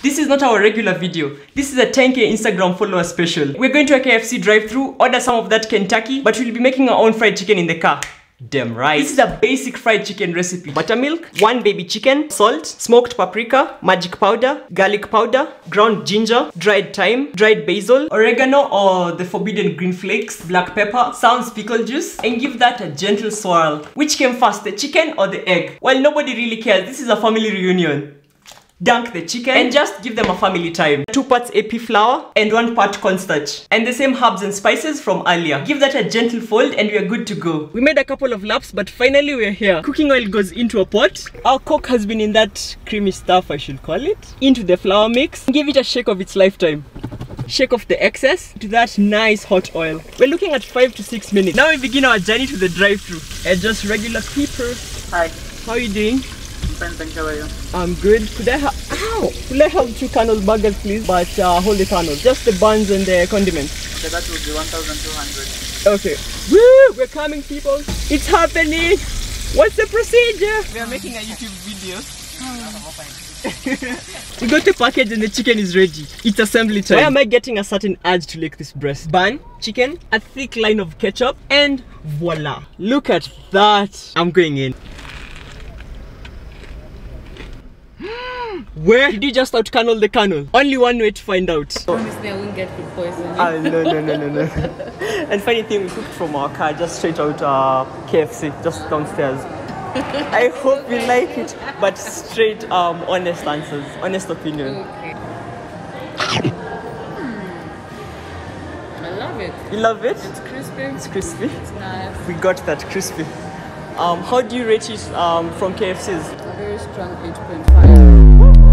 This is not our regular video. This is a 10K Instagram follower special. We're going to a KFC drive-thru, order some of that Kentucky, but we'll be making our own fried chicken in the car. Damn right. This is a basic fried chicken recipe. Buttermilk, 1 baby chicken, salt, smoked paprika, magic powder, garlic powder, ground ginger, dried thyme, dried basil, oregano or the forbidden green flakes, black pepper, sounds pickle juice, and give that a gentle swirl. Which came first, the chicken or the egg? Well, nobody really cares. This is a family reunion. Dunk the chicken and just give them a family time. 2 parts AP flour and 1 part cornstarch. And the same herbs and spices from earlier. Give that a gentle fold and we are good to go. We made a couple of laps, but finally we're here. Cooking oil goes into a pot. Our coke has been in that creamy stuff, I should call it. Into the flour mix. Give it a shake of its lifetime. Shake off the excess to that nice hot oil. We're looking at 5 to 6 minutes. Now we begin our journey to the drive-thru. And just regular people. Hi. How are you doing? Fine, thank you. How are you? I'm good. Could I have 2 kernel burgers, please? But hold the kernels. Just the buns and the condiments. Okay, that will be 1,200. Okay. Woo! We're coming, people. It's happening. What's the procedure? We are making a YouTube video. We got the package and the chicken is ready. It's assembly time. Why am I getting a certain urge to lick this breast? Bun, chicken, a thick line of ketchup, and voila. Look at that. I'm going in. Where did you just out kernel the kernel? Only one way to find out. Honestly, I won't get food poisoning. No. And funny thing, we cooked from our car just straight out KFC, just downstairs. I hope you like it, but straight honest answers, honest opinion. Okay. I love it. You love it? It's crispy. It's crispy. It's nice. We got that crispy. How do you rate it from KFC's? A very strong 8.5.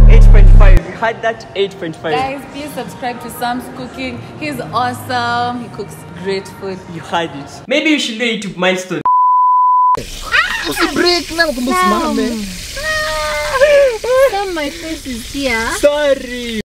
8.5. You had that 8.5. Guys, please subscribe to Sam's Cooking. He's awesome. He cooks great food. You had it. Maybe you should do a YouTube milestone. Break now, Sam, my face is here. Sorry.